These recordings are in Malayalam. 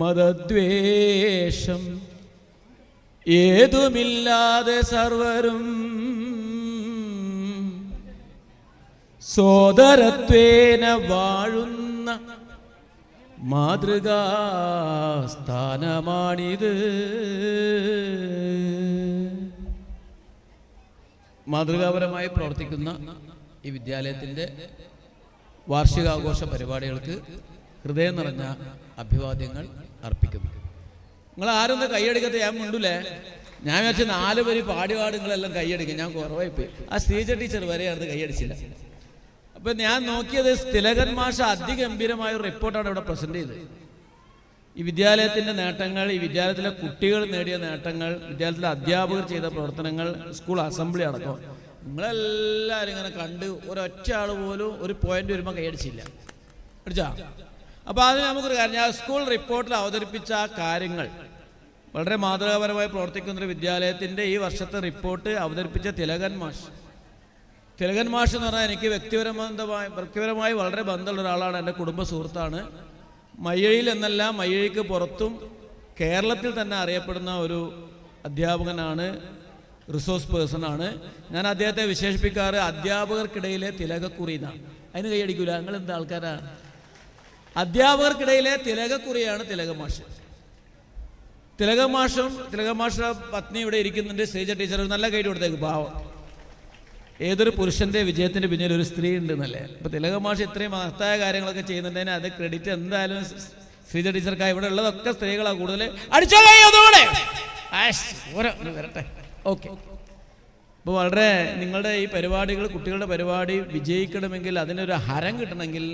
മതദ്വേഷം ഏതുമില്ലാതെ സർവരും സോദരത്വേന വാഴുന്ന മാതൃകാസ്ഥാനമാണിത്. മാതൃകാപരമായി പ്രവർത്തിക്കുന്ന ഈ വിദ്യാലയത്തിൻ്റെ വാർഷികാഘോഷ പരിപാടികൾക്ക് ഹൃദയം നിറഞ്ഞ അഭിവാദ്യങ്ങൾ അർപ്പിക്കുന്നു. നിങ്ങൾ ആരൊന്ന് കൈയടിക്കത്തെ ഞാൻ മുണ്ടൂലേ? ഞാൻ വെച്ച് 4 പേര് പാടിപാടുകളെല്ലാം കൈയടിക്കും. ഞാൻ കുറവായിപ്പോയി. ആ ശ്രീജ ടീച്ചർ വരെ അത് കൈയടിച്ചില്ല. അപ്പം ഞാൻ നോക്കിയത് തിലകൻ മാഷ അതിഗംഭീരമായ ഒരു റിപ്പോർട്ടാണ് ഇവിടെ പ്രസന്റ് ചെയ്തത്. ഈ വിദ്യാലയത്തിൻ്റെ നേട്ടങ്ങൾ, ഈ വിദ്യാലയത്തിലെ കുട്ടികൾ നേടിയ നേട്ടങ്ങൾ, വിദ്യാലയത്തിലെ അധ്യാപകർ ചെയ്ത പ്രവർത്തനങ്ങൾ, സ്കൂൾ അസംബ്ലി അടക്കം നിങ്ങളെല്ലാവരും ഇങ്ങനെ കണ്ട് ഒരൊറ്റ ആൾ പോലും ഒരു പോയിന്റ് വരുമ്പോൾ കൈയടിച്ചില്ല. അടിച്ചാ? അപ്പോൾ അതിന് നമുക്കൊരു കാര്യം, ഞാൻ സ്കൂൾ റിപ്പോർട്ടിൽ അവതരിപ്പിച്ച ആ കാര്യങ്ങൾ വളരെ മാതൃകാപരമായി പ്രവർത്തിക്കുന്നൊരു വിദ്യാലയത്തിൻ്റെ ഈ വർഷത്തെ റിപ്പോർട്ട് അവതരിപ്പിച്ച തിലകൻ മാഷ് എന്ന് പറഞ്ഞാൽ എനിക്ക് വ്യക്തിപരമായി വളരെ ബന്ധമുള്ള ഒരാളാണ്. എൻ്റെ കുടുംബ സുഹൃത്താണ്. മയ്യഴിയിൽ എന്നല്ല, മയ്യഴിക്ക് പുറത്തും കേരളത്തിൽ തന്നെ അറിയപ്പെടുന്ന ഒരു അധ്യാപകനാണ്, റിസോഴ്സ് പേഴ്സണാണ്. ഞാൻ അദ്ദേഹത്തെ വിശേഷിപ്പിക്കാറ് അധ്യാപകർക്കിടയിലെ തിലകക്കുറി എന്നാണ്. അതിന് കൈയടിക്കൂല? നിങ്ങൾ എന്താ ആൾക്കാരാ? അധ്യാപകർക്കിടയിലെ തിലകക്കുറിയാണ് തിലകൻ മാഷ്. തിലകൻ മാഷുടെ പത്നി ഇവിടെ ഇരിക്കുന്നുണ്ട്, ശ്രീജ ടീച്ചർ. നല്ല കൈയ്യടി കൊടുത്തേക്ക്. പാവം, ഏതൊരു പുരുഷന്റെ വിജയത്തിന്റെ പിന്നിൽ ഒരു സ്ത്രീ ഉണ്ട് എന്നല്ലേ. ഇപ്പൊ തിലകൻ മാഷ് ഇത്രയും മഹത്തായ കാര്യങ്ങളൊക്കെ ചെയ്യുന്നുണ്ടതിന് അത് ക്രെഡിറ്റ് എന്തായാലും ശ്രീജ ടീച്ചർക്കായി. ഇവിടെ ഉള്ളതൊക്കെ സ്ത്രീകളാണ് കൂടുതൽ. വരട്ടെ. ഓക്കെ. ഇപ്പോൾ വളരെ നിങ്ങളുടെ ഈ പരിപാടികൾ, കുട്ടികളുടെ പരിപാടി വിജയിക്കണമെങ്കിൽ, അതിനൊരു ഹരം കിട്ടണമെങ്കിൽ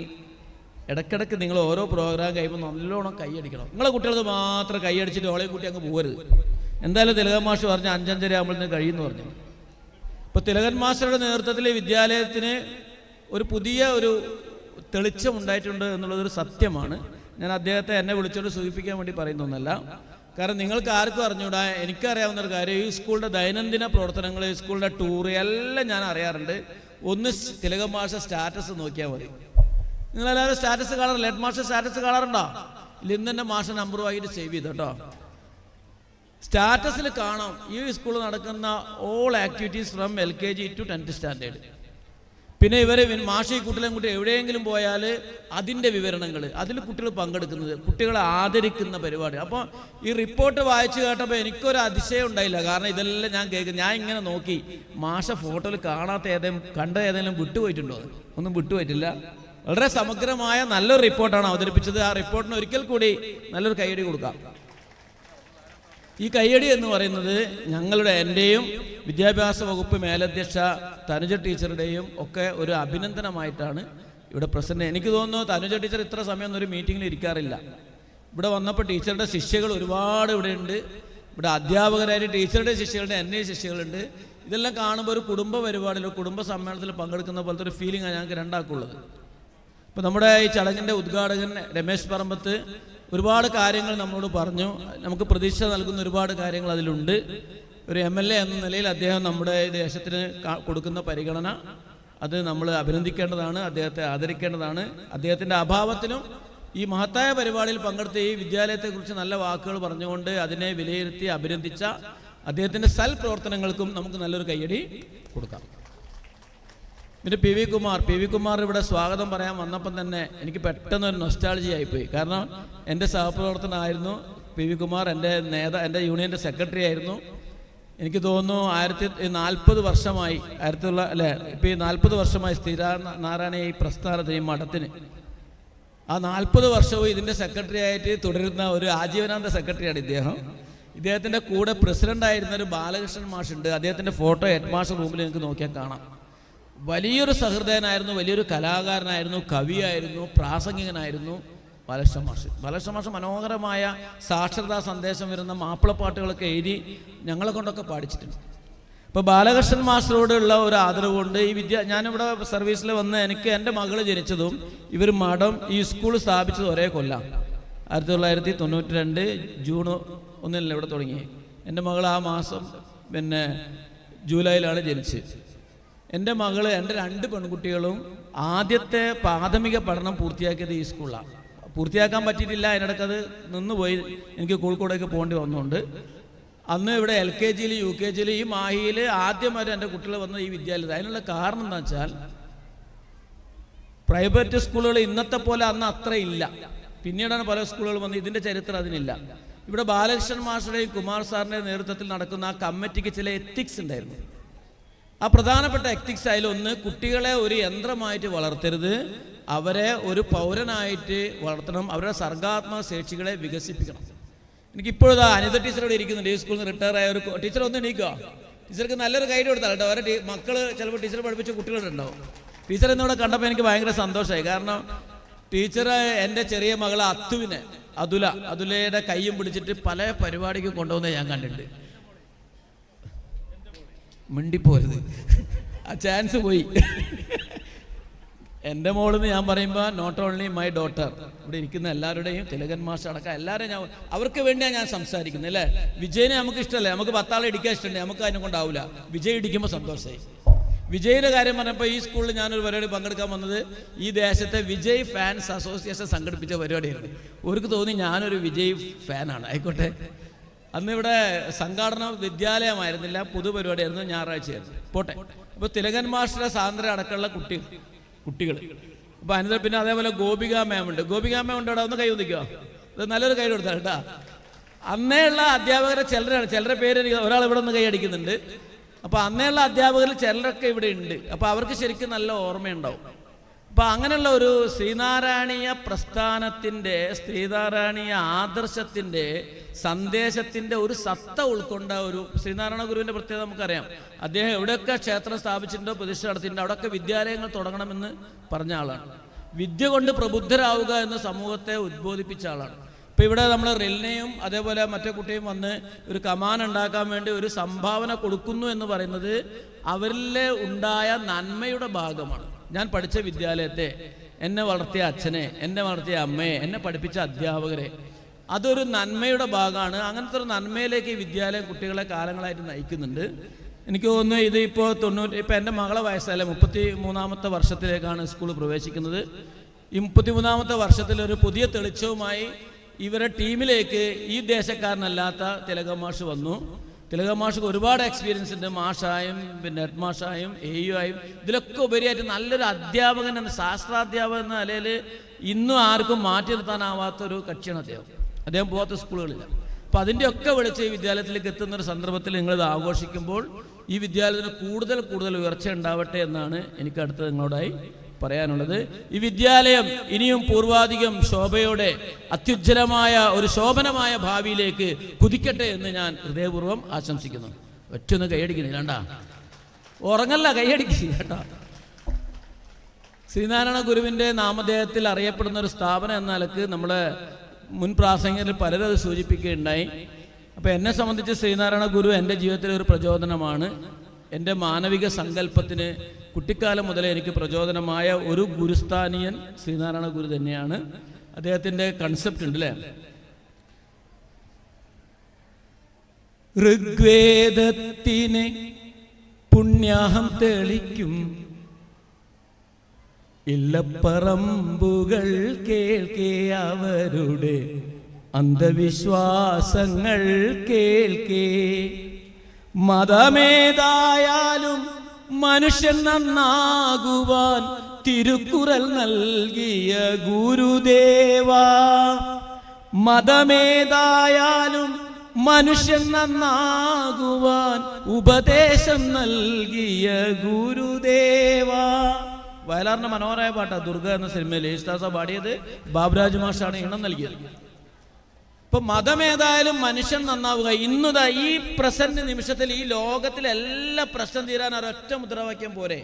ഇടയ്ക്കിടയ്ക്ക് നിങ്ങൾ ഓരോ പ്രോഗ്രാം കഴിയുമ്പോൾ നല്ലോണം കൈയടിക്കണം. നിങ്ങളെ കുട്ടികൾക്ക് മാത്രം കൈയടിച്ചിട്ട് ഓളെയും കൂട്ടി അങ്ങ് പോകരുത്. എന്തായാലും തിലകൻ മാഷ് പറഞ്ഞ് 5:30 ആകുമ്പോഴത്തേന് കഴിയുമെന്ന് പറഞ്ഞു. ഇപ്പോൾ തിലകൻ മാസ്റ്ററുടെ നേതൃത്വത്തിൽ വിദ്യാലയത്തിന് ഒരു പുതിയ ഒരു തെളിച്ചം ഉണ്ടായിട്ടുണ്ട് എന്നുള്ളതൊരു സത്യമാണ്. ഞാൻ അദ്ദേഹത്തെ എന്നെ വിളിച്ചുകൊണ്ട് സൂചിപ്പിക്കാൻ വേണ്ടി പറയുന്നൊന്നല്ല. കാരണം നിങ്ങൾക്ക് ആർക്കും അറിഞ്ഞൂടാ, എനിക്കറിയാവുന്നൊരു കാര്യം, ഈ സ്കൂളിൻ്റെ ദൈനംദിന പ്രവർത്തനങ്ങൾ, ഈ സ്കൂളിൻ്റെ ടൂർ എല്ലാം ഞാൻ അറിയാറുണ്ട്. ഒന്ന് തിലകൻ മാഷ സ്റ്റാറ്റസ് നോക്കിയാൽ മതി. നിങ്ങളെല്ലാവരും സ്റ്റാറ്റസ് കാണാറില്ല? ഹെഡ് മാസ്റ്റർ സ്റ്റാറ്റസ് കാണാറുണ്ടോ? ഇന്ന് തന്നെ മാഷ നമ്പർ വാങ്ങിയിട്ട് സേവ് ചെയ്തു കേട്ടോ. സ്റ്റാറ്റസിൽ കാണാം ഈ സ്കൂളിൽ നടക്കുന്ന all activities from LKG to 10th standard. പിന്നെ ഇവർ മാഷി കുട്ടികളും കൂട്ടി എവിടെയെങ്കിലും പോയാൽ അതിൻ്റെ വിവരണങ്ങൾ, അതിൽ കുട്ടികൾ പങ്കെടുക്കുന്നത്, കുട്ടികളെ ആദരിക്കുന്ന പരിപാടി. അപ്പോൾ ഈ റിപ്പോർട്ട് വായിച്ചു കേട്ടപ്പോൾ എനിക്കൊരു അതിശയം ഉണ്ടായില്ല. കാരണം ഇതെല്ലാം ഞാൻ കേൾക്കും. ഞാൻ ഇങ്ങനെ നോക്കി മാഷ ഫോട്ടോയിൽ കാണാത്ത കണ്ട ഏതെങ്കിലും വിട്ടുപോയിട്ടുണ്ടോ? ഒന്നും വിട്ടുപോയിട്ടില്ല. വളരെ സമഗ്രമായ നല്ലൊരു റിപ്പോർട്ടാണ് അവതരിപ്പിച്ചത്. ആ റിപ്പോർട്ടിന് ഒരിക്കൽ കൂടി നല്ലൊരു കൈയടി കൊടുക്കാം. ഈ കൈയടി എന്ന് പറയുന്നത് എൻ്റെയും വിദ്യാഭ്യാസ വകുപ്പ് മേലധ്യക്ഷ തനുജ ടീച്ചറുടെയും ഒക്കെ ഒരു അഭിനന്ദനമായിട്ടാണ് ഇവിടെ പ്രസന്റ്. എനിക്ക് തോന്നുന്നു തനുജ ടീച്ചർ ഇത്ര സമയം ഒരു മീറ്റിങ്ങിൽ ഇരിക്കാറില്ല. ഇവിടെ വന്നപ്പോൾ ടീച്ചറുടെ ശിഷ്യകൾ ഒരുപാട് ഇവിടെ ഉണ്ട്. ഇവിടെ അധ്യാപകരായിട്ട് ടീച്ചറുടെ ശിഷ്യകളുടെ, എൻ്റെ ശിഷ്യകളുണ്ട്. ഇതെല്ലാം കാണുമ്പോൾ ഒരു കുടുംബ പരിപാടിയിലോ കുടുംബ സമ്മേളനത്തിൽ പങ്കെടുക്കുന്ന പോലത്തെ ഒരു ഫീലിംഗാണ് ഞങ്ങൾക്ക് രണ്ടാക്കുള്ളത്. ഇപ്പോൾ നമ്മുടെ ഈ ചടങ്ങിൻ്റെ ഉദ്ഘാടകൻ രമേശ് പറമ്പത്ത് ഒരുപാട് കാര്യങ്ങൾ നമ്മളോട് പറഞ്ഞു. നമുക്ക് പ്രതീക്ഷ നൽകുന്ന ഒരുപാട് കാര്യങ്ങൾ അതിലുണ്ട്. ഒരു MLA എന്ന നിലയിൽ അദ്ദേഹം നമ്മുടെ ദേശത്തിന് കൊടുക്കുന്ന പരിഗണന അത് നമ്മൾ അഭിനന്ദിക്കേണ്ടതാണ്, അദ്ദേഹത്തെ ആദരിക്കേണ്ടതാണ്. അദ്ദേഹത്തിൻ്റെ അഭാവത്തിലും ഈ മഹത്തായ പരിപാടിയിൽ പങ്കെടുത്ത ഈ വിദ്യാലയത്തെക്കുറിച്ച് നല്ല വാക്കുകൾ പറഞ്ഞുകൊണ്ട് അതിനെ വിലയിരുത്തി അഭിനന്ദിച്ച അദ്ദേഹത്തിൻ്റെ സൽപ്രവർത്തനങ്ങൾക്കും നമുക്ക് നല്ലൊരു കയ്യടി കൊടുക്കാം. പിന്നെ പി വി കുമാർ ഇവിടെ സ്വാഗതം പറയാൻ വന്നപ്പം തന്നെ എനിക്ക് പെട്ടെന്നൊരു നൊസ്റ്റാൾജി ആയിപ്പോയി. കാരണം എൻ്റെ സഹപ്രവർത്തനായിരുന്നു പി വി കുമാർ. എൻ്റെ യൂണിയൻ്റെ സെക്രട്ടറി ആയിരുന്നു. എനിക്ക് തോന്നുന്നു 40 വർഷമായി, ഇപ്പോൾ ഈ 40 വർഷമായി നാരായണ ഈ പ്രസ്ഥാനത്തിന്, ഈ മഠത്തിന് ആ 40 വർഷവും ഇതിൻ്റെ സെക്രട്ടറി ആയിട്ട് തുടരുന്ന ഒരു ആജീവനാന്ത സെക്രട്ടറിയാണ് ഇദ്ദേഹം. ഇദ്ദേഹത്തിൻ്റെ കൂടെ പ്രസിഡൻ്റായിരുന്ന ഒരു ബാലകൃഷ്ണൻ മാഷുണ്ട്. അദ്ദേഹത്തിൻ്റെ ഫോട്ടോ ഹെഡ് മാസ്റ്റർ റൂമിൽ നിങ്ങൾക്ക് നോക്കിയാൽ കാണാം. വലിയൊരു സഹൃദയനായിരുന്നു, വലിയൊരു കലാകാരനായിരുന്നു, കവിയായിരുന്നു, പ്രാസംഗികനായിരുന്നു ബാലകൃഷ്ണ മാഷ്. മനോഹരമായ സാക്ഷരതാ സന്ദേശം വരുന്ന മാപ്പിളപ്പാട്ടുകളൊക്കെ എഴുതി ഞങ്ങളെ കൊണ്ടൊക്കെ പാടിച്ചിട്ടുണ്ട്. ഇപ്പോൾ ബാലകൃഷ്ണൻ മാസ്റ്ററോടുള്ള ഒരു ആദരവ് കൊണ്ട് ഞാനിവിടെ സർവീസിൽ വന്ന് എനിക്ക് എൻ്റെ മകൾ ജനിച്ചതും ഇവർ മഠം ഈ സ്കൂൾ സ്ഥാപിച്ചത് ഒരേ കൊല്ലം 1992 ജൂൺ 1 ഇവിടെ തുടങ്ങി. എൻ്റെ മകൾ ആ മാസം ജൂലൈയിലാണ് ജനിച്ചത്. എൻ്റെ മകൾ, എൻ്റെ 2 പെൺകുട്ടികളും ആദ്യത്തെ പ്രാഥമിക പഠനം പൂർത്തിയാക്കിയത് ഈ സ്കൂളിലാണ്. പൂർത്തിയാക്കാൻ പറ്റിയിട്ടില്ല. അതിനിടയ്ക്കത് നിന്നുപോയി. എനിക്ക് കോഴിക്കോടേക്ക് പോകേണ്ടി വന്നുകൊണ്ട് അന്ന് ഇവിടെ LKG UKG ഈ മാഹിയിൽ ആദ്യമായിട്ട് എൻ്റെ കുട്ടികൾ വന്നത് ഈ വിദ്യാലയത്തിൽ. അതിനുള്ള കാരണം എന്താ വെച്ചാൽ പ്രൈവറ്റ് സ്കൂളുകൾ ഇന്നത്തെ പോലെ അന്ന് അത്ര ഇല്ല. പിന്നീടാണ് പല സ്കൂളുകൾ വന്നത്. ഇതിൻ്റെ ചരിത്രം അതിനില്ല. ഇവിടെ ബാലകൃഷ്ണൻ മാസ്റ്ററുടെയും കുമാർ സാറിൻ്റെയും നേതൃത്വത്തിൽ നടക്കുന്ന ആ കമ്മിറ്റിക്ക് ചില എത്തിക്സ് ഉണ്ടായിരുന്നു. ആ പ്രധാനപ്പെട്ട എത്തിക്സ് അതിലൊന്ന്, കുട്ടികളെ ഒരു യന്ത്രമായിട്ട് വളർത്തരുത്, അവരെ ഒരു പൗരനായിട്ട് വളർത്തണം, അവരുടെ സർഗാത്മക ശേഷികളെ വികസിപ്പിക്കണം. എനിക്കിപ്പോഴാ അനിത ടീച്ചറോട് ഇരിക്കുന്നുണ്ട്. ഈ സ്കൂളിൽ നിന്ന് റിട്ടയർ ആയ ഒരു ടീച്ചർ. ഒന്ന് എണീക്കുക. ടീച്ചർക്ക് നല്ലൊരു ഗൈഡ് കൊടുത്താൽ കേട്ടോ. അവരുടെ മക്കൾ ചിലപ്പോൾ ടീച്ചർ പഠിപ്പിച്ച കുട്ടികളുണ്ടാവും. ടീച്ചർ എന്നിവിടെ കണ്ടപ്പോൾ എനിക്ക് ഭയങ്കര സന്തോഷമായി. കാരണം ടീച്ചർ എൻ്റെ ചെറിയ മകളെ അതുലയുടെ കയ്യും പിടിച്ചിട്ട് പല പരിപാടിക്ക് കൊണ്ടുപോകുന്നത് ഞാൻ കണ്ടിട്ടുണ്ട്. മിണ്ടിപ്പോരുത്, ആ ചാൻസ് പോയി. എൻ്റെ മോളെന്ന് ഞാൻ പറയുമ്പോൾ നോട്ട് ഓൺലി മൈ ഡോട്ടർ, ഇവിടെ ഇരിക്കുന്ന എല്ലാവരുടെയും തിലകൻ മാസ്റ്റർ അടക്കം എല്ലാവരും അവർക്ക് വേണ്ടിയാണ് ഞാൻ സംസാരിക്കുന്നത് അല്ലേ. വിജയനെ നമുക്ക് ഇഷ്ടമല്ലേ, നമുക്ക് 10 ആളെ ഇടിക്കാൻ ഇഷ്ടമുണ്ട്, നമുക്ക് അതിനെ കൊണ്ടാവില്ല. വിജയ് ഇടിക്കുമ്പോൾ സന്തോഷമായി. വിജയിൻ്റെ കാര്യം പറഞ്ഞപ്പോൾ ഈ സ്കൂളിൽ ഞാനൊരു പരിപാടി പങ്കെടുക്കാൻ വന്നത് ഈ ദേശത്തെ വിജയ് ഫാൻസ് അസോസിയേഷൻ സംഘടിപ്പിച്ച പരിപാടിയായിരുന്നു. അവർക്ക് തോന്നി ഞാനൊരു വിജയ് ഫാനാണ്. ആയിക്കോട്ടെ. അന്നിവിടെ സംഘാടന വിദ്യാലയമായിരുന്നില്ല, പൊതുപരിപാടിയായിരുന്നു, ഞായറാഴ്ചയായിരുന്നു. പോട്ടെ. അപ്പോൾ തിലകൻ മാസ്റ്ററുടെ സാന്ദ്ര അടക്കമുള്ള കുട്ടികൾ അപ്പോൾ അനിത, പിന്നെ അതേപോലെ ഗോപിക മാം ഉണ്ട്. ഗോപിക മാം ഉണ്ട് അവിടെ. ഒന്ന് കൈ ഒന്നിക്കുക. ഇത് നല്ലൊരു കൈ കൊടുത്താൽ കേട്ടാ. അന്നേയുള്ള അധ്യാപകരെ ചിലരുടെ പേര് ഒരാൾ ഇവിടെ നിന്ന് കൈ അടിക്കുന്നുണ്ട്. അപ്പോൾ അന്നേയുള്ള അധ്യാപകരിൽ ചിലരൊക്കെ ഇവിടെ ഉണ്ട്. അപ്പോൾ അവർക്ക് ശരിക്കും നല്ല ഓർമ്മയുണ്ടാവും. അപ്പോൾ അങ്ങനെയുള്ള ഒരു ശ്രീനാരായണീയ പ്രസ്ഥാനത്തിൻ്റെ, ശ്രീനാരായണീയ ആദർശത്തിൻ്റെ, സന്ദേശത്തിൻ്റെ ഒരു സത്ത ഉൾക്കൊണ്ട ഒരു ശ്രീനാരായണ ഗുരുവിൻ്റെ പ്രത്യേകത നമുക്കറിയാം. അദ്ദേഹം എവിടെയൊക്കെ ക്ഷേത്രം സ്ഥാപിച്ചിട്ടുണ്ടോ, പ്രതിഷ്ഠ നടത്തിയിട്ടുണ്ടോ, അവിടെയൊക്കെ വിദ്യാലയങ്ങൾ തുടങ്ങണമെന്ന് പറഞ്ഞ ആളാണ്. വിദ്യ കൊണ്ട് പ്രബുദ്ധരാവുക എന്ന് സമൂഹത്തെ ഉദ്ബോധിപ്പിച്ച ആളാണ്. ഇപ്പോൾ ഇവിടെ നമ്മൾ റിൽനെയും അതേപോലെ മറ്റേ കുട്ടിയും വന്ന് ഒരു കമാൻ ഉണ്ടാക്കാൻ വേണ്ടി ഒരു സംഭാവന കൊടുക്കുന്നു എന്ന് പറയുന്നത് അവരിലെ ഉണ്ടായ നന്മയുടെ ഭാഗമാണ്. ഞാൻ പഠിച്ച വിദ്യാലയത്തെ, എന്നെ വളർത്തിയ അച്ഛനെ, എന്നെ വളർത്തിയ അമ്മയെ, എന്നെ പഠിപ്പിച്ച അധ്യാപകരെ, അതൊരു നന്മയുടെ ഭാഗമാണ്. അങ്ങനത്തെ ഒരു നന്മയിലേക്ക് ഈ വിദ്യാലയം കുട്ടികളെ കാലങ്ങളായിട്ട് നയിക്കുന്നുണ്ട്. എനിക്ക് തോന്നുന്നു ഇത് ഇപ്പോൾ ഇപ്പം എൻ്റെ മകളെ വയസ്സല്ലേ 33ാമത്തെ വർഷത്തിലേക്കാണ് സ്കൂൾ പ്രവേശിക്കുന്നത്. ഈ 33ാമത്തെ വർഷത്തിലൊരു പുതിയ തെളിച്ചവുമായി ഇവരെ ടീമിലേക്ക് ഈ ദേശക്കാരനല്ലാത്ത തിലകൻ മാഷ് വന്നു. തിലകൻ മാഷക്ക് ഒരുപാട് എക്സ്പീരിയൻസ് ഉണ്ട്. മാഷായും പിന്നെ ഹെഡ് മാഷായും AU ആയും ഇതിലൊക്കെ ഉപരിയായിട്ട് നല്ലൊരു അധ്യാപകൻ എന്ന ശാസ്ത്രാധ്യാപകൻ എന്ന നിലയിൽ ഇന്നും ആർക്കും മാറ്റി നിർത്താനാവാത്തൊരു കക്ഷിയാണ് അദ്ദേഹം പോകാത്ത സ്കൂളുകളില്ല. അപ്പം അതിൻ്റെയൊക്കെ വിളിച്ച് ഈ വിദ്യാലയത്തിലേക്ക് എത്തുന്നൊരു സന്ദർഭത്തിൽ നിങ്ങളിത് ആഘോഷിക്കുമ്പോൾ ഈ വിദ്യാലയത്തിന് കൂടുതൽ ഉയർച്ച ഉണ്ടാവട്ടെ എന്നാണ് എനിക്ക് അടുത്ത് നിങ്ങളോടായി പറയാനുള്ളത്. ഈ വിദ്യാലയം ഇനിയും പൂർവാധികം ശോഭയോടെ അത്യുജ്വലമായ ഒരു ശോഭനമായ ഭാവിയിലേക്ക് കുതിക്കട്ടെ എന്ന് ഞാൻ ഹൃദയപൂർവ്വം ആശംസിക്കുന്നു. ഒറ്റൊന്നും കൈയടിക്കുന്നില്ല കേട്ടാ, ഉറങ്ങല്ല, കൈയടിക്കുക കേട്ടാ. ശ്രീനാരായണ ഗുരുവിൻ്റെ നാമധേയത്തിൽ അറിയപ്പെടുന്ന ഒരു സ്ഥാപനം എന്ന നിലക്ക് നമ്മുടെ മുൻ പ്രാസംഗികരിൽ പലരും അത് സൂചിപ്പിക്കുകയുണ്ടായി. അപ്പോൾ എന്നെ സംബന്ധിച്ച് ശ്രീനാരായണ ഗുരു എൻ്റെ ജീവിതത്തിലെ ഒരു പ്രചോദനമാണ്. എൻ്റെ മാനവിക സങ്കല്പത്തിന് കുട്ടിക്കാലം മുതലേ എനിക്ക് പ്രചോദനമായ ഒരു ഗുരുസ്ഥാനീയൻ ശ്രീനാരായണ ഗുരു തന്നെയാണ്. അദ്ദേഹത്തിൻ്റെ കൺസെപ്റ്റ് ഉണ്ട് അല്ലേ, ഋഗ്വേദത്തിന് പുണ്യാഹം തെളിക്കും ഇല്ലപ്പറമ്പുകൾ കേൾക്കേ അവരുടെ അന്ധവിശ്വാസങ്ങൾ കേൾക്കേ. മതമേതായാലും മനുഷ്യൻ നന്നാകുവാൻ തിരുക്കുറൽ നൽകിയ ഗുരുദേവ. മതമേതായാലും മനുഷ്യൻ നന്നാകുവാൻ ഉപദേശം നൽകിയ ഗുരുദേവ. വയലാറിന്റെ മനോഹരമായ പാട്ടാ ദുർഗ എന്ന സിനിമയിൽ യേശുദാസ പാടിയത്. ബാബുരാജ് മാഷാണ് ഈണം നൽകിയത്. ഇപ്പൊ മതമേതായാലും മനുഷ്യൻ നന്നാവുക. ഇന്നുതാ ഈ പ്രസന്റ് നിമിഷത്തിൽ ഈ ലോകത്തിലെ എല്ലാ പ്രശ്നം തീരാൻ ഒരൊറ്റ മുദ്രാവാക്യം പോരെ.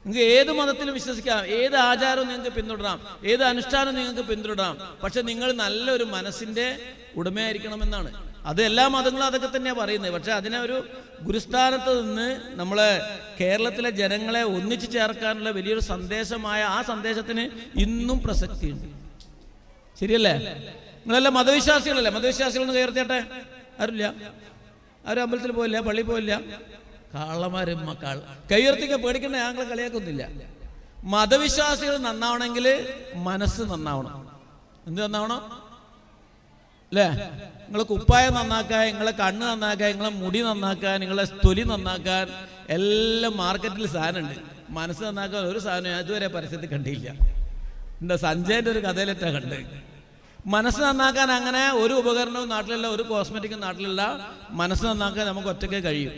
നിങ്ങൾക്ക് ഏത് മതത്തിലും വിശ്വസിക്കാം, ഏത് ആചാരവും നിങ്ങൾക്ക് പിന്തുടരാം, ഏത് അനുഷ്ഠാനവും നിങ്ങൾക്ക് പിന്തുടരാം. പക്ഷെ നിങ്ങൾ നല്ലൊരു മനസ്സിന്റെ ഉടമയായിരിക്കണമെന്നാണ്. അത് എല്ലാ മതങ്ങളും അതൊക്കെ തന്നെയാണ് പറയുന്നത്. പക്ഷെ അതിനെ ഒരു ഗുരുസ്ഥാനത്ത് നിന്ന് നമ്മളെ കേരളത്തിലെ ജനങ്ങളെ ഒന്നിച്ചു ചേർക്കാനുള്ള വലിയൊരു സന്ദേശമായ ആ സന്ദേശത്തിന് ഇന്നും പ്രസക്തിയുണ്ട്. ശരിയല്ലേ? നിങ്ങളെല്ലാം മതവിശ്വാസികളല്ലേ? മതവിശ്വാസികളൊന്ന് കയർത്തിയട്ടെ. ആരുമില്ല? ആരും അമ്പലത്തിൽ പോയില്ല, പള്ളിയിൽ പോയില്ല. കാളമാരും മക്കൾ കയ്യുയർത്തിക്ക് പേടിക്കേണ്ട, ഞങ്ങൾ കളിയാക്കൊന്നുമില്ല. മതവിശ്വാസികൾ നന്നാവണമെങ്കിൽ മനസ്സ് നന്നാവണം. എന്ത് നന്നാവണം അല്ലേ? നിങ്ങളെ കുപ്പായം നന്നാക്കാൻ, നിങ്ങളെ കണ്ണ് നന്നാക്കാൻ, നിങ്ങളെ മുടി നന്നാക്കാൻ, നിങ്ങളെ തൊലി നന്നാക്കാൻ എല്ലാം മാർക്കറ്റിൽ സാധനമുണ്ട്. മനസ്സ് നന്നാക്കാൻ ഒരു സാധനം ഞാൻ ഇതുവരെ പരസ്യത്തിൽ കണ്ടില്ല. എന്താ സഞ്ജയൻ്റെ ഒരു കഥയിലെറ്റാ കണ്ട്. മനസ്സ് നന്നാക്കാൻ അങ്ങനെ ഒരു ഉപകരണവും നാട്ടിലല്ല, ഒരു കോസ്മെറ്റിക്കും നാട്ടിലല്ല. മനസ്സ് നന്നാക്കാൻ നമുക്ക് ഒറ്റയ്ക്ക് കഴിയും.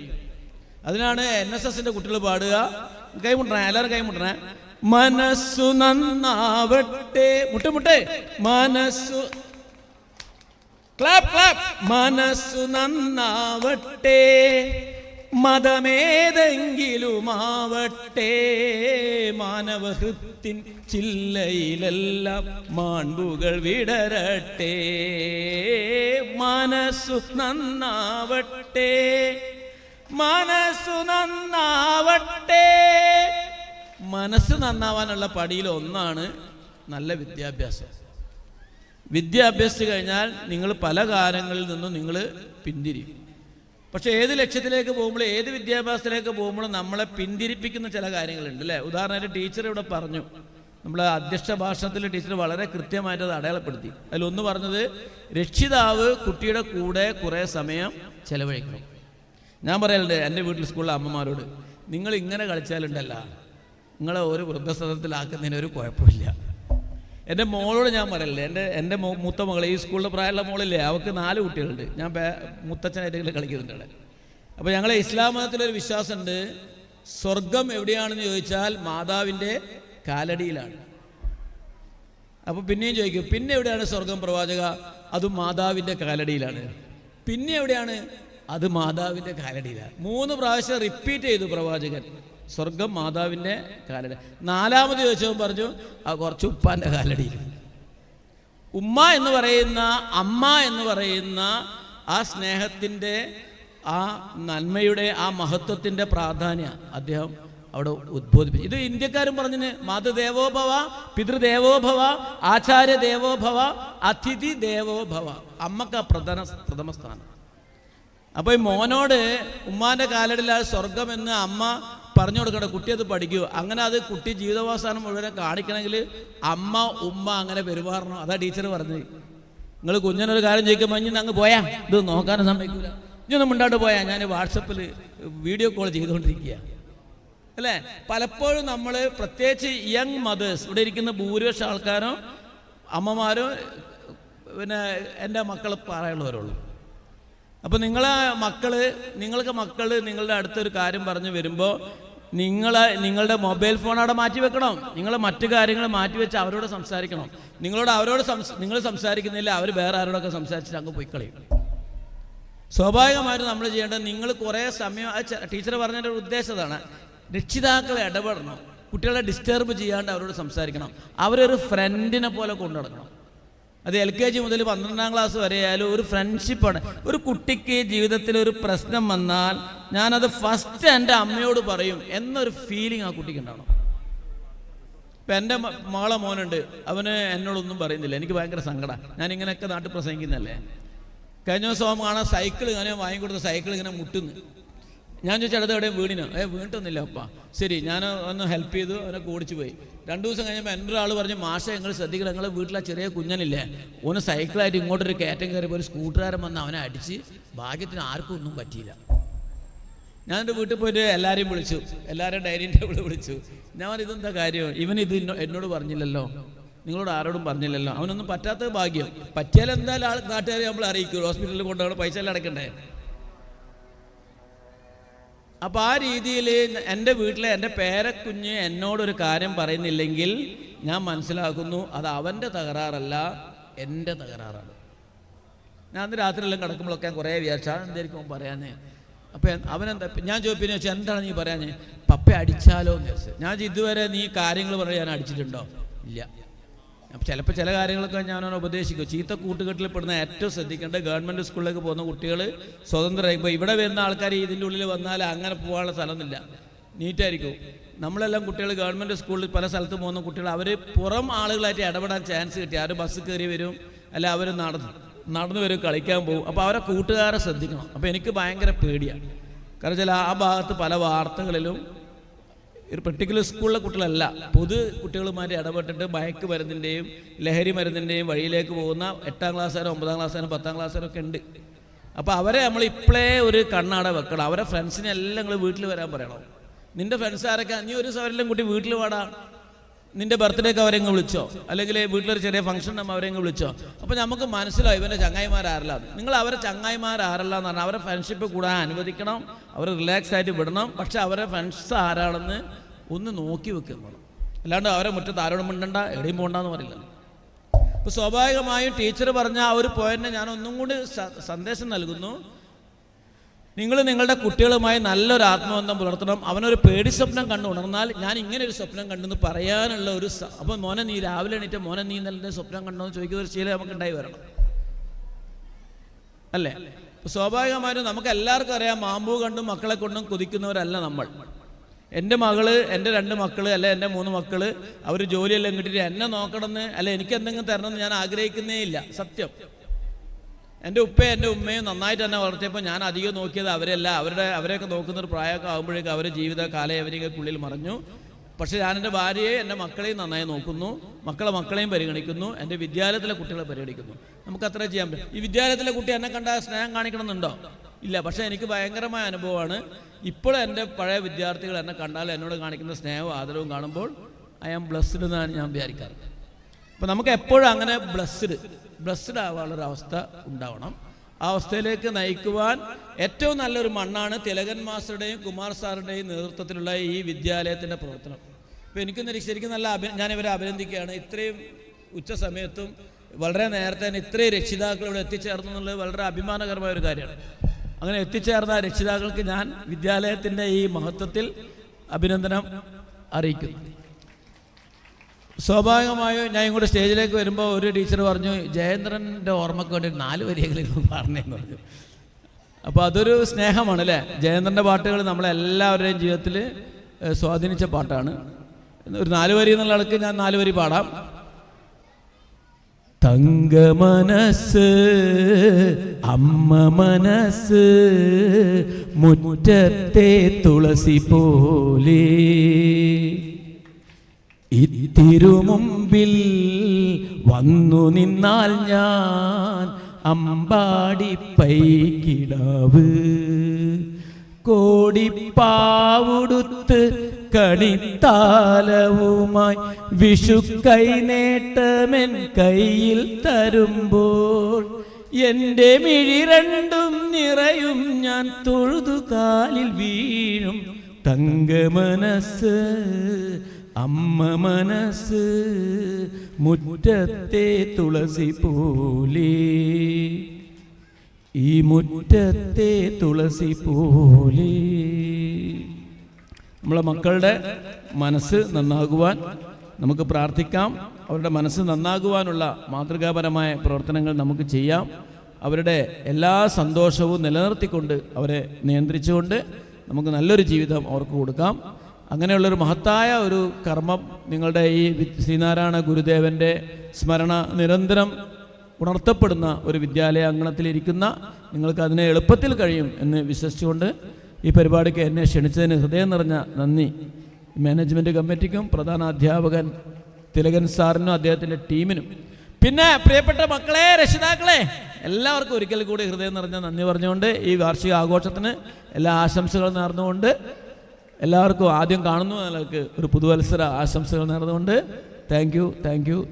അതിനാണ് NSSന്റെ കുട്ടികൾ പാടുക. കൈമുട്ടണേ, എല്ലാവരും കൈമുട്ടണേ. മനസ്സു നന്നാവട്ടെ, മുട്ടേ മനസ്സു ക്ലാപ്പ് ക്ലാപ്പ്. മനസ്സു നന്നാവട്ടെ, മതമേതെങ്കിലുമാവട്ടെ, മാനവഹൃത്തിൻ ചില്ലയിലെല്ലാം മാൺപുകൾ വിടരട്ടെ. മനസ്സു നന്നാവട്ടെ, മനസ്സു നന്നാവട്ടെ. മനസ്സ് നന്നാവാനുള്ള പടിയിൽ ഒന്നാണ് നല്ല വിദ്യാഭ്യാസം. വിദ്യാഭ്യാസിച്ച് കഴിഞ്ഞാൽ നിങ്ങൾ പല കാര്യങ്ങളിൽ നിന്നും നിങ്ങൾ പിന്തിരിയും. പക്ഷേ ഏത് ലക്ഷ്യത്തിലേക്ക് പോകുമ്പോഴും, ഏത് വിദ്യാഭ്യാസത്തിലേക്ക് പോകുമ്പോഴും നമ്മളെ പിന്തിരിപ്പിക്കുന്ന ചില കാര്യങ്ങളുണ്ട് അല്ലേ? ഉദാഹരണമായിട്ട് ടീച്ചർ ഇവിടെ പറഞ്ഞു, നമ്മളെ അധ്യക്ഷ ഭാഷണത്തിൽ ടീച്ചർ വളരെ കൃത്യമായിട്ട് അത് അടയാളപ്പെടുത്തി. അതിലൊന്ന് പറഞ്ഞത്, രക്ഷിതാവ് കുട്ടിയുടെ കൂടെ കുറേ സമയം ചെലവഴിക്കണം. ഞാൻ പറയലുണ്ട് എൻ്റെ വീട്ടിൽ സ്കൂളിലെ അമ്മമാരോട്, നിങ്ങൾ ഇങ്ങനെ കളിച്ചാലുണ്ടല്ല, നിങ്ങളെ ഒരു വൃദ്ധസദനത്തിലാക്കുന്നതിന് ഒരു കുഴപ്പമില്ല. എൻ്റെ മോളോട് ഞാൻ പറയല്ലേ, എൻ്റെ മൂത്ത മകൾ, ഈ സ്കൂളിലെ പ്രായമുള്ള മോളില്ലേ, അവൾക്ക് 4 കുട്ടികളുണ്ട്. ഞാൻ മുത്തച്ഛനായിട്ട് കളിക്കുന്നുണ്ട് അവിടെ. അപ്പോൾ ഞങ്ങളെ ഇസ്ലാം മതത്തിലൊരു വിശ്വാസമുണ്ട്, സ്വർഗം എവിടെയാണെന്ന് ചോദിച്ചാൽ മാതാവിൻ്റെ കാലടിയിലാണ്. അപ്പോൾ പിന്നെയും ചോദിക്കും, പിന്നെ എവിടെയാണ് സ്വർഗം പ്രവാചക? അതും മാതാവിൻ്റെ കാലടിയിലാണ്. പിന്നെ എവിടെയാണ്? അത് മാതാവിൻ്റെ കാലടിയിലാണ്. 3 പ്രാവശ്യം റിപ്പീറ്റ് ചെയ്തു പ്രവാചകൻ, സ്വർഗം മാതാവിൻ്റെ കാലടി. 4ാമത് ചോദിച്ചവൻ പറഞ്ഞു, കുറച്ച് ഉപ്പാൻ്റെ കാലടിയിൽ. ഉമ്മ എന്ന് പറയുന്ന, അമ്മ എന്ന് പറയുന്ന ആ സ്നേഹത്തിൻ്റെ, ആ നന്മയുടെ, ആ മഹത്വത്തിൻ്റെ പ്രാധാന്യം അദ്ദേഹം അവിടെ ഉദ്ബോധിപ്പിച്ചു. ഇത് ഇന്ത്യക്കാരും പറഞ്ഞിന്, മാതൃദേവോഭവ, പിതൃദേവോഭവ, ആചാര്യ ദേവോഭവ, അതിഥി ദേവോഭവ. അമ്മക്ക് പ്രഥമ സ്ഥാനം. അപ്പോൾ ഈ മോനോട് ഉമ്മാൻ്റെ കാലടിയിലാണ് സ്വർഗമെന്ന് അമ്മ പറഞ്ഞു കൊടുക്കണ്ട, കുട്ടി അത് പഠിക്കൂ. അങ്ങനെ അത് കുട്ടി ജീവിതാവസാനം മുഴുവൻ കാണിക്കണമെങ്കിൽ അമ്മ ഉമ്മ അങ്ങനെ പെരുമാറണം. അതാ ടീച്ചർ പറഞ്ഞത്. നിങ്ങൾ കുഞ്ഞിനൊരു കാര്യം ചോദിക്കുമ്പോൾ ഇനി അങ്ങ് പോയാ, ഇത് നോക്കാനും സമ്മതിക്കില്ല, ഇനിയൊന്നും മുണ്ടാണ്ട് പോയാ, ഞാൻ വാട്സപ്പിൽ വീഡിയോ കോൾ ചെയ്തുകൊണ്ടിരിക്കുക അല്ലേ? പലപ്പോഴും നമ്മൾ, പ്രത്യേകിച്ച് യങ് മദേഴ്സ്, ഇവിടെ ഇരിക്കുന്ന ഭൂരിപക്ഷ ആൾക്കാരും അമ്മമാരും പിന്നെ എൻ്റെ മക്കൾ പറയാനുള്ളവരുള്ളൂ. അപ്പോൾ നിങ്ങൾക്ക് മക്കൾ നിങ്ങളുടെ അടുത്തൊരു കാര്യം പറഞ്ഞു വരുമ്പോൾ നിങ്ങളുടെ മൊബൈൽ ഫോൺ അവിടെ മാറ്റി വെക്കണം. നിങ്ങൾ മറ്റു കാര്യങ്ങൾ മാറ്റി വെച്ച് അവരോട് സംസാരിക്കണം. നിങ്ങൾ സംസാരിക്കുന്നില്ല, അവർ വേറെ ആരോടൊക്കെ സംസാരിച്ചിട്ട് അങ്ങ് പോയി കളയും. സ്വാഭാവികമായിട്ടും നമ്മൾ ചെയ്യേണ്ടത്, നിങ്ങൾ കുറേ സമയം, ടീച്ചർ പറഞ്ഞതിൻ്റെ ഉദ്ദേശം അതാണ്, രക്ഷിതാക്കളെ ഇടപെടണം. കുട്ടികളെ ഡിസ്റ്റർബ് ചെയ്യാണ്ട് അവരോട് സംസാരിക്കണം. അവരൊരു ഫ്രണ്ടിനെ പോലെ കൊണ്ടു നടക്കണം. അത് LKG മുതൽ 12ാം ക്ലാസ് വരെ ആയാലും ഒരു ഫ്രണ്ട്ഷിപ്പാണ്. ഒരു കുട്ടിക്ക് ജീവിതത്തിൽ ഒരു പ്രശ്നം വന്നാൽ ഞാനത് ഫസ്റ്റ് എൻ്റെ അമ്മയോട് പറയും എന്നൊരു ഫീലിംഗ് ആ കുട്ടിക്ക് ഉണ്ടാവണം. ഇപ്പം എൻ്റെ മകളെ മോനുണ്ട്, അവന് എന്നോടൊന്നും പറയുന്നില്ല. എനിക്ക് ഭയങ്കര സങ്കടമാണ്. ഞാനിങ്ങനെയൊക്കെ നാട്ടിൽ പ്രസംഗിക്കുന്നതല്ലേ. കഴിഞ്ഞ ദിവസം കാണാൻ സൈക്കിൾ ഇങ്ങനെ വാങ്ങിക്കൊടുത്ത സൈക്കിൾ ഇങ്ങനെ മുട്ടുന്നു. ഞാൻ ചോദിച്ചാൽ അടുത്ത് എവിടെയും വീണിനോ? വീണിട്ടൊന്നുമില്ല അപ്പ. ശരി, ഞാൻ ഒന്ന് ഹെൽപ്പ് ചെയ്തു, അവനെ ഓടിച്ചു പോയി. 2 ദിവസം കഴിഞ്ഞപ്പോൾ എൻ്റെ ഒരാൾ പറഞ്ഞു, മാഷെ നിങ്ങൾ ശ്രദ്ധിക്കണം, നിങ്ങളെ വീട്ടിലെ ചെറിയ കുഞ്ഞനില്ലേ, ഓന് സൈക്കിളായിട്ട് ഇങ്ങോട്ടൊരു കയറ്റം കയറിയപ്പോൾ ഒരു സ്കൂട്ടറുകാരൻ വന്ന് അവനെ അടിച്ച്, ഭാഗ്യത്തിന് ആർക്കും ഒന്നും പറ്റിയില്ല. ഞാൻ എൻ്റെ വീട്ടിൽ പോയിട്ട് എല്ലാവരെയും വിളിച്ചു, എല്ലാവരും ഡൈനിങ് ടേബിൾ വിളിച്ചു. ഞാൻ ഇതെന്താ കാര്യം, ഇത് എന്നോട് പറഞ്ഞില്ലല്ലോ, നിങ്ങളോട് ആരോടും പറഞ്ഞില്ലല്ലോ. അവനൊന്നും പറ്റാത്ത ഭാഗ്യം. പറ്റിയാൽ എന്തായാലും നാട്ടുകാരെ നമ്മൾ അറിയിക്കും, ഹോസ്പിറ്റലിൽ കൊണ്ടുപോകണം, പൈസ എല്ലാം അടയ്ക്കണ്ടേ. അപ്പോൾ ആ രീതിയിൽ എൻ്റെ വീട്ടിലെ എൻ്റെ പേരക്കുഞ്ഞ് എന്നോടൊരു കാര്യം പറയുന്നില്ലെങ്കിൽ ഞാൻ മനസ്സിലാക്കുന്നു അത് അവൻ്റെ തകരാറല്ല, എൻ്റെ തകരാറാണ്. ഞാൻ അന്ന് രാത്രിയെല്ലാം കിടക്കുമ്പോഴൊക്കെ ഞാൻ കുറേ വിചാരിച്ചാൽ എന്തായിരിക്കും പറയാഞ്ഞേ. അപ്പം അവനെന്താ, ഞാൻ ചോദിപ്പിനെ വെച്ചാൽ എന്താണ് നീ പറയാഞ്ഞേ? പപ്പ അടിച്ചാലോ എന്ന് വിചാരിച്ചു. ഞാൻ ഇതുവരെ നീ കാര്യങ്ങൾ പറഞ്ഞ് ഞാൻ അടിച്ചിട്ടുണ്ടോ? ഇല്ല. ചിലപ്പോൾ ചില കാര്യങ്ങളൊക്കെ ഞാനവനെ ഉപദേശിക്കും. ചീത്ത കൂട്ടുകെട്ടിൽ പെടുന്ന ഏറ്റവും ശ്രദ്ധിക്കേണ്ടത്, ഗവൺമെൻറ് സ്കൂളിലേക്ക് പോകുന്ന കുട്ടികൾ സ്വതന്ത്രമായി. ഇപ്പോൾ ഇവിടെ വരുന്ന ആൾക്കാർ ഇതിൻ്റെ ഉള്ളിൽ വന്നാൽ അങ്ങനെ പോകാനുള്ള സ്ഥലമൊന്നുമില്ല, നീറ്റായിരിക്കും. നമ്മളെല്ലാം കുട്ടികൾ ഗവൺമെൻറ് സ്കൂളിൽ പല സ്ഥലത്ത് പോകുന്ന കുട്ടികൾ, അവർ പുറം ആളുകളായിട്ട് ഇടപെടാൻ ചാൻസ് കിട്ടി. അവർ ബസ് കയറി വരും, അല്ല അവർ നടന്നു വരും, കളിക്കാൻ പോകും. അപ്പോൾ അവരെ കൂട്ടുകാരെ ശ്രദ്ധിക്കണം. അപ്പോൾ എനിക്ക് ഭയങ്കര പേടിയാണ്. കാരണം വെച്ചാൽ ആ ഭാഗത്ത് പല വാർത്തകളിലും ഒരു പെർട്ടിക്കുലർ സ്കൂളിലെ കുട്ടികളല്ല, പൊതു കുട്ടികളുമായിട്ട് ഇടപെട്ടിട്ട് മയക്ക് മരുന്നിൻ്റെയും ലഹരി മരുന്നിൻ്റെയും വഴിയിലേക്ക് പോകുന്ന 8ാം ക്ലാസ്സുകാരും 9ാം ക്ലാസ്സുകാരും 10ാം ക്ലാസ്സുകാരൊക്കെ ഉണ്ട്. അപ്പോൾ അവരെ നമ്മൾ ഇപ്പോഴേ ഒരു കണ്ണാട വെക്കണം. അവരെ ഫ്രണ്ട്സിനെ എല്ലാം നിങ്ങൾ വീട്ടിൽ വരാൻ പറയണം. നിൻ്റെ ഫ്രണ്ട്സ് ആരൊക്കെ, നീ ഒരു സവരെല്ലാം കൂട്ടി വീട്ടിൽ വാടാ, നിൻ്റെ ബർത്ത്ഡേക്ക് അവരെങ്ങ് വിളിച്ചോ, അല്ലെങ്കിൽ വീട്ടിലൊരു ചെറിയ ഫംഗ്ഷൻ നമ്മൾ അവരെങ്ങ് വിളിച്ചോ. അപ്പോൾ നമുക്ക് മനസ്സിലാവും ഇവൻ്റെ ചങ്ങായിമാരാരല്ലാന്ന്. നിങ്ങൾ അവരെ ചങ്ങായിമാരാരല്ലാന്ന് പറഞ്ഞാൽ അവരെ ഫ്രണ്ട്ഷിപ്പ് കൂടാൻ അനുവദിക്കണം, അവർ റിലാക്സ് ആയിട്ട് വിടണം. പക്ഷെ അവരെ ഫ്രണ്ട്സ് ആരാണെന്ന് ഒന്ന് നോക്കി വെക്കണം. അല്ലാണ്ട് അവരെ മുറ്റത്ത് ആരോടും മിണ്ടണ്ട, എവിടെയും പോകണ്ടെന്ന് പറയില്ലല്ലോ. അപ്പോൾ സ്വാഭാവികമായും ടീച്ചർ പറഞ്ഞ ആ ഒരു പോയിന്റിന് ഞാൻ ഒന്നും കൂടി സന്ദേശം നൽകുന്നു. നിങ്ങൾ നിങ്ങളുടെ കുട്ടികളുമായി നല്ലൊരു ആത്മബന്ധം പുലർത്തണം. അവനൊരു പേടി സ്വപ്നം കണ്ടു ഉണർന്നാൽ ഞാൻ ഇങ്ങനെ ഒരു സ്വപ്നം കണ്ടെന്ന് പറയാനുള്ള ഒരു അപ്പോൾ മോനെ നീ രാവിലെ എണീറ്റ് മോനെ നീ നല്ല സ്വപ്നം കണ്ടോ എന്ന് ചോദിക്കുന്ന ഒരു ശീലം നമുക്ക് ഉണ്ടായി വരണം, അല്ലേ? അപ്പോൾ സ്വാഭാവികമായിട്ടും നമുക്ക് എല്ലാവർക്കും അറിയാം, മാമ്പൂ കണ്ടും മക്കളെ കൊണ്ടും കൊതിക്കുന്നവരല്ല നമ്മൾ. എൻ്റെ മകള്, എൻ്റെ 2 മക്കൾ, അല്ലെ എൻ്റെ 3 മക്കൾ, അവർ ജോലിയെല്ലാം കിട്ടിയിട്ട് എന്നെ നോക്കണമെന്ന്, അല്ലെ എനിക്ക് എന്തെങ്കിലും തരണമെന്ന് ഞാൻ ആഗ്രഹിക്കുന്നേ ഇല്ല, സത്യം. എൻ്റെ ഉപ്പയും എൻ്റെ ഉമ്മയും നന്നായിട്ട് തന്നെ വളർത്തിയപ്പോൾ ഞാൻ അധികം നോക്കിയത് അവരെയല്ല. അവരെയൊക്കെ നോക്കുന്നൊരു പ്രായമൊക്കെ ആകുമ്പോഴേക്കും അവരുടെ ജീവിത കാലയവനികൾക്കുള്ളിൽ മറഞ്ഞു. പക്ഷേ ഞാൻ എൻ്റെ ഭാര്യയെ എൻ്റെ മക്കളെയും നന്നായി നോക്കുന്നു, മക്കളെയും പരിഗണിക്കുന്നു, എൻ്റെ വിദ്യാലയത്തിലെ കുട്ടികളെ പരിഗണിക്കുന്നു. നമുക്ക് അത്രേ ചെയ്യാൻ പറ്റും. ഈ വിദ്യാലയത്തിലെ കുട്ടി എന്നെ കണ്ടാൽ സ്നേഹം കാണിക്കണമെന്നുണ്ടോ? ഇല്ല. പക്ഷേ എനിക്ക് ഭയങ്കരമായ അനുഭവമാണ്. ഇപ്പോഴും എൻ്റെ പഴയ വിദ്യാർത്ഥികൾ എന്നെ കണ്ടാൽ എന്നോട് കാണിക്കുന്ന സ്നേഹവും ആദരവും കാണുമ്പോൾ ഐ ആം ബ്ലെസ്ഡ് എന്നാണ് ഞാൻ വിചാരിക്കാറ്. അപ്പോൾ നമുക്ക് എപ്പോഴും അങ്ങനെ ബ്ലെസ്ഡ് ആവാനുള്ളൊരവസ്ഥ ഉണ്ടാവണം. ആ അവസ്ഥയിലേക്ക് നയിക്കുവാൻ ഏറ്റവും നല്ലൊരു മണ്ണാണ് തിലകൻ മാസ്റ്ററുടെയും കുമാർ സാറിൻ്റെയും നേതൃത്വത്തിലുള്ള ഈ വിദ്യാലയത്തിൻ്റെ പ്രവർത്തനം. ഇപ്പോൾ എനിക്കൊന്ന് ശരിക്കും ഞാനിവരെ അഭിനന്ദിക്കുകയാണ്. ഇത്രയും ഉച്ച സമയത്തും വളരെ നേരത്തെ തന്നെ ഇത്രയും രക്ഷിതാക്കൾ ഇവിടെ എത്തിച്ചേർന്നു എന്നുള്ളത് വളരെ അഭിമാനകരമായ ഒരു കാര്യമാണ്. അങ്ങനെ എത്തിച്ചേർന്ന രക്ഷിതാക്കൾക്ക് ഞാൻ വിദ്യാലയത്തിൻ്റെ ഈ മഹത്വത്തിൽ അഭിനന്ദനം അറിയിക്കുന്നു. സ്വാഭാവികമായും ഞാൻ ഇങ്ങോട്ട് സ്റ്റേജിലേക്ക് വരുമ്പോൾ ഒരു ടീച്ചർ പറഞ്ഞു, ജയേന്ദ്രൻ്റെ ഓർമ്മയ്ക്ക് വേണ്ടി 4 വരിയെങ്കിലും പറഞ്ഞെന്ന് പറഞ്ഞു. അപ്പോൾ അതൊരു സ്നേഹമാണ് അല്ലേ? ജയേന്ദ്രൻ്റെ പാട്ടുകൾ നമ്മളെല്ലാവരുടെയും ജീവിതത്തിൽ സ്വാധീനിച്ച പാട്ടാണ്. ഒരു 4 വരി എന്നുള്ള ആൾക്ക് ഞാൻ 4 വരി പാടാം. തങ്ക മനസ്സ് അമ്മ മനസ്സ് മുറ്റത്തെ തുളസി പോലെ ഇത്തിരുമുമ്പിൽ വന്നു നിന്നാൽ ഞാൻ അമ്പാടി പൈക്കിടാവ് കോടിപ്പാവുടുത്ത് കണിത്താലവുമായി വിഷു കൈനേട്ടമെൻ കയ്യിൽ തരുമ്പോൾ എൻ്റെ മിഴി 2 നിറയും ഞാൻ തൊഴുതു കാലിൽ വീഴും. തങ്ക മനസ്സ് അമ്മ മനസ്സ് മുറ്റത്തെ തുളസി പോലെ ഈ മുറ്റത്തെ തുളസി പോലെ. നമ്മളെ മക്കളുടെ മനസ്സ് നന്നാകുവാൻ നമുക്ക് പ്രാർത്ഥിക്കാം. അവരുടെ മനസ്സ് നന്നാകുവാനുള്ള മാതൃകാപരമായ പ്രവർത്തനങ്ങൾ നമുക്ക് ചെയ്യാം. അവരുടെ എല്ലാ സന്തോഷവും നിലനിർത്തിക്കൊണ്ട് അവരെ നിയന്ത്രിച്ചുകൊണ്ട് നമുക്ക് നല്ലൊരു ജീവിതം അവർക്ക് കൊടുക്കാം. അങ്ങനെയുള്ളൊരു മഹത്തായ ഒരു കർമ്മം നിങ്ങളുടെ ഈ ശ്രീനാരായണ ഗുരുദേവൻ്റെ സ്മരണ നിരന്തരം ഉണർത്തപ്പെടുന്ന ഒരു വിദ്യാലയ അങ്കണത്തിലിരിക്കുന്ന നിങ്ങൾക്ക് അതിനെ എളുപ്പത്തിൽ കഴിയും എന്ന് വിശ്വസിച്ചുകൊണ്ട് ഈ പരിപാടിക്ക് എന്നെ ക്ഷണിച്ചതിന് ഹൃദയം നിറഞ്ഞ നന്ദി മാനേജ്മെൻറ്റ് കമ്മിറ്റിക്കും പ്രധാന അധ്യാപകൻ തിലകൻ സാറിനും അദ്ദേഹത്തിൻ്റെ ടീമിനും പിന്നെ പ്രിയപ്പെട്ട മക്കളെ, രക്ഷിതാക്കളെ എല്ലാവർക്കും ഒരിക്കൽ കൂടി ഹൃദയം നിറഞ്ഞ നന്ദി പറഞ്ഞുകൊണ്ട് ഈ വാർഷിക ആഘോഷത്തിന് എല്ലാ ആശംസകളും നേർന്നുകൊണ്ട് എല്ലാവർക്കും ആദ്യം കാണുന്നു നിങ്ങൾക്ക് ഒരു പുതുവത്സര ആശംസകൾ നേർന്നുകൊണ്ട് താങ്ക് യു.